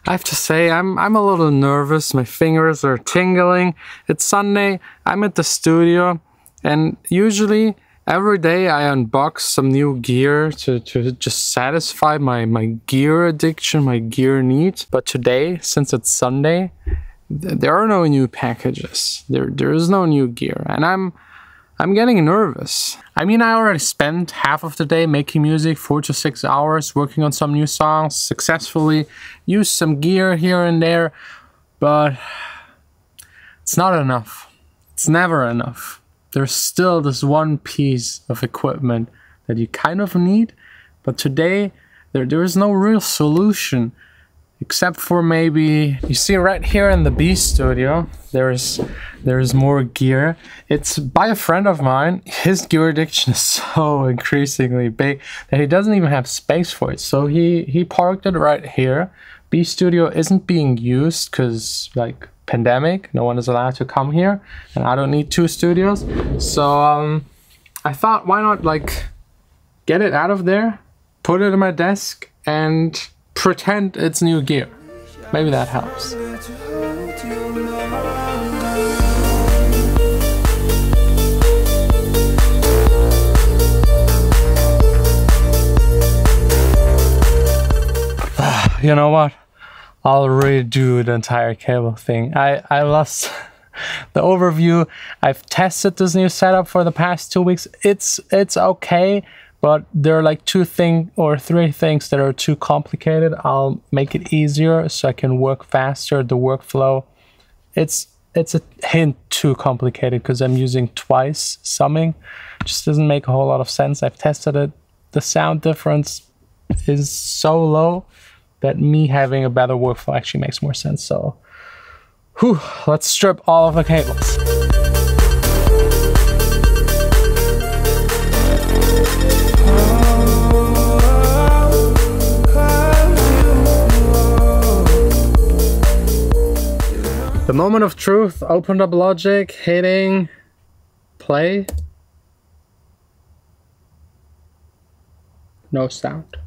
I have to say, I'm a little nervous. My fingers are tingling. It's Sunday. I'm at the studio, and usually every day I unbox some new gear to just satisfy my gear addiction, my gear needs. But today, since it's Sunday, there are no new packages. There is no new gear, and I'm getting nervous. I mean, I already spent half of the day making music, 4 to 6 hours, working on some new songs, successfully used some gear here and there, but it's not enough. It's never enough. There's still this one piece of equipment that you kind of need, but today there is no real solution. Except for maybe, you see right here in the B studio, there's more gear. It's by a friend of mine. His gear addiction is so increasingly big that he doesn't even have space for it. So he parked it right here. B studio isn't being used because like pandemic, no one is allowed to come here, and I don't need 2 studios. So I thought, why not like get it out of there, put it on my desk, and pretend it's new gear. Maybe that helps. You know what? I'll redo the entire cable thing. I lost the overview. I've tested this new setup for the past 2 weeks. It's okay. But there are like 2 or 3 things that are too complicated. I'll make it easier so I can work faster. The workflow, it's a hint too complicated because I'm using twice summing. Just doesn't make a whole lot of sense. I've tested it. The sound difference is so low that me having a better workflow actually makes more sense. So, let's strip all of the cables. The moment of truth, opened up Logic, hitting play. No sound.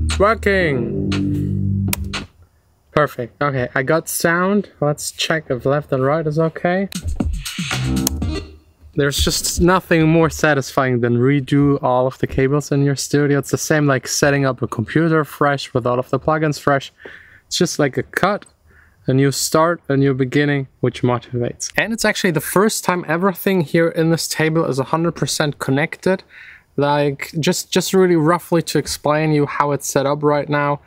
It's working! Perfect. Okay, I got sound. Let's check if left and right is okay. There's just nothing more satisfying than redo all of the cables in your studio. It's the same like setting up a computer fresh with all of the plugins fresh. It's just like a cut. A new start, a new beginning, which motivates. And it's actually the first time everything here in this table is 100% connected. Like, just really roughly to explain you how it's set up right now.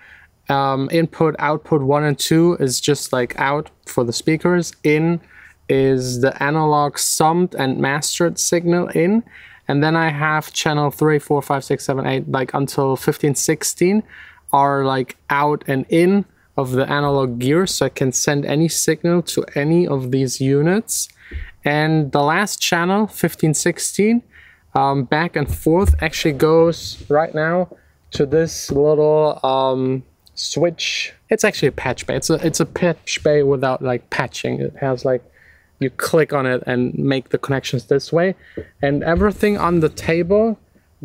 Input, output 1 and 2 is just like out for the speakers. In is the analog summed and mastered signal in. And then I have channel 3, 4, 5, 6, 7, 8, like until 15, 16 are like out and in of the analog gear, so I can send any signal to any of these units. And the last channel, 15, 16, back and forth, actually goes right now to this little switch. It's actually a patch bay. It's a patch bay without like patching. It has like, you click on it and make the connections this way. And everything on the table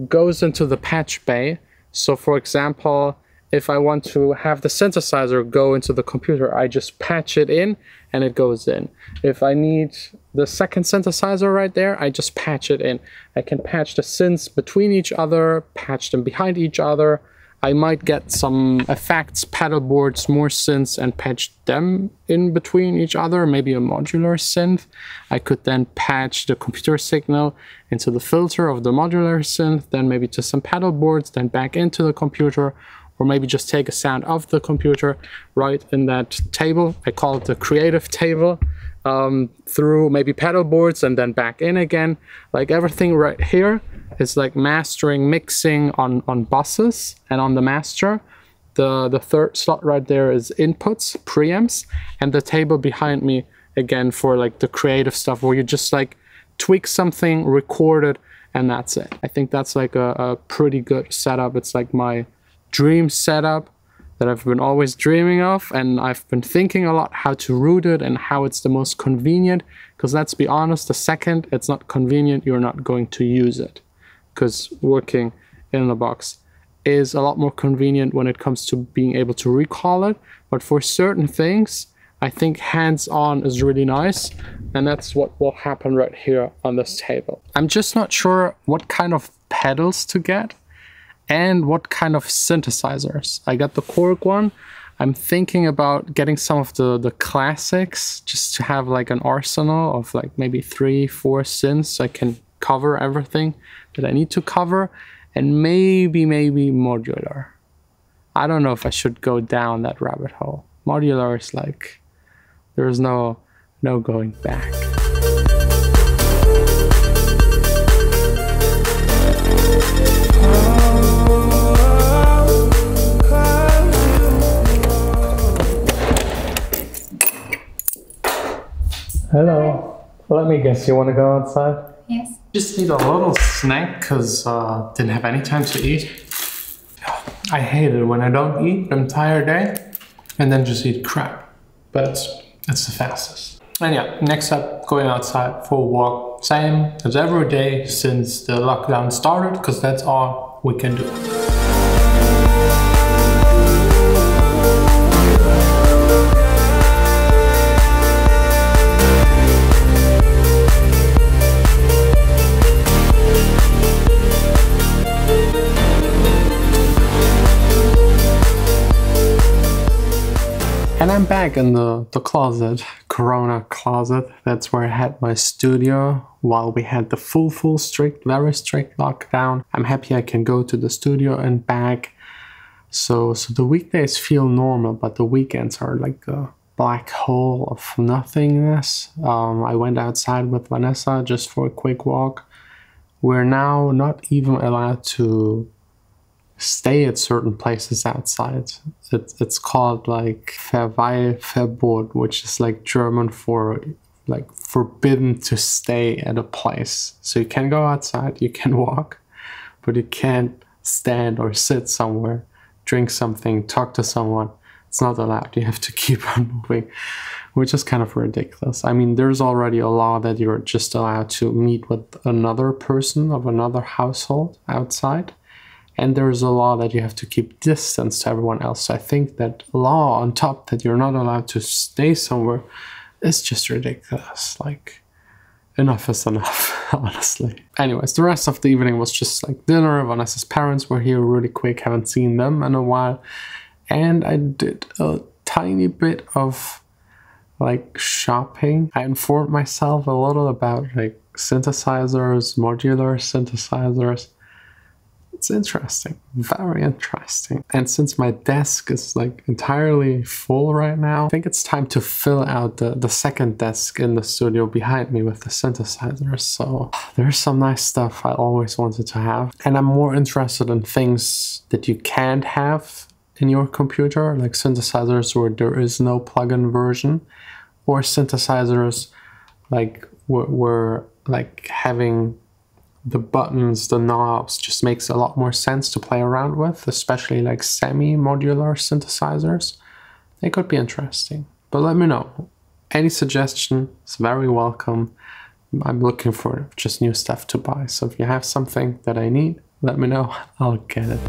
goes into the patch bay. So for example, if I want to have the synthesizer go into the computer, I just patch it in and it goes in. If I need the second synthesizer right there, I just patch it in. I can patch the synths between each other, patch them behind each other. I might get some effects, pedal boards, more synths, and patch them in between each other, maybe a modular synth. I could then patch the computer signal into the filter of the modular synth, then maybe to some pedal boards, then back into the computer, or maybe just take a sound off the computer right in that table. I call it the creative table, through maybe pedal boards and then back in again. Like everything right here is like mastering, mixing on buses and on the master. The third slot right there is inputs, preamps, and the table behind me again for like the creative stuff where you just like tweak something, record it, and that's it. I think that's like a pretty good setup. It's like my dream setup that I've been always dreaming of, and I've been thinking a lot how to route it and how it's the most convenient, because let's be honest, the second it's not convenient, you're not going to use it, because working in the box is a lot more convenient when it comes to being able to recall it. But for certain things, I think hands-on is really nice, and that's what will happen right here on this table. I'm just not sure what kind of pedals to get and what kind of synthesizers. I got the Korg one. I'm thinking about getting some of the classics, just to have like an arsenal of like maybe 3-4 synths so I can cover everything that I need to cover, and maybe modular. I don't know if I should go down that rabbit hole. Modular is like, there's no going back. Hello. Let me guess, you want to go outside? Yes. Just need a little snack because didn't have any time to eat. I hate it when I don't eat the entire day and then just eat crap. But it's the fastest. And yeah, next up, going outside for a walk. Same as every day since the lockdown started, because that's all we can do. And I'm back in the closet, Corona closet. That's where I had my studio while we had the full strict, very strict lockdown. I'm happy I can go to the studio and back. So the weekdays feel normal, but the weekends are like a black hole of nothingness. I went outside with Vanessa just for a quick walk. We're now not even allowed to stay at certain places outside. It's called like Verweilverbot, which is like German for like forbidden to stay at a place. So you can go outside, you can walk, but you can't stand or sit somewhere, drink something, talk to someone. It's not allowed. You have to keep on moving, which is kind of ridiculous. I mean, there's already a law that you're just allowed to meet with another person of another household outside. And there's a law that you have to keep distance to everyone else. So I think that law on top that you're not allowed to stay somewhere is just ridiculous. Like, enough is enough, honestly. Anyways, the rest of the evening was just like dinner. Vanessa's parents were here really quick. Haven't seen them in a while. And I did a tiny bit of like shopping. I informed myself a little about like synthesizers, modular synthesizers. It's interesting, very interesting. And since my desk is like entirely full right now, I think it's time to fill out the second desk in the studio behind me with the synthesizers. So there's some nice stuff I always wanted to have. And I'm more interested in things that you can't have in your computer, like synthesizers where there is no plugin version, or synthesizers like where like having the buttons, the knobs just makes a lot more sense to play around with, especially like semi-modular synthesizers. They could be interesting, but let me know. Any suggestion is very welcome. I'm looking for just new stuff to buy. So if you have something that I need, let me know, I'll get it.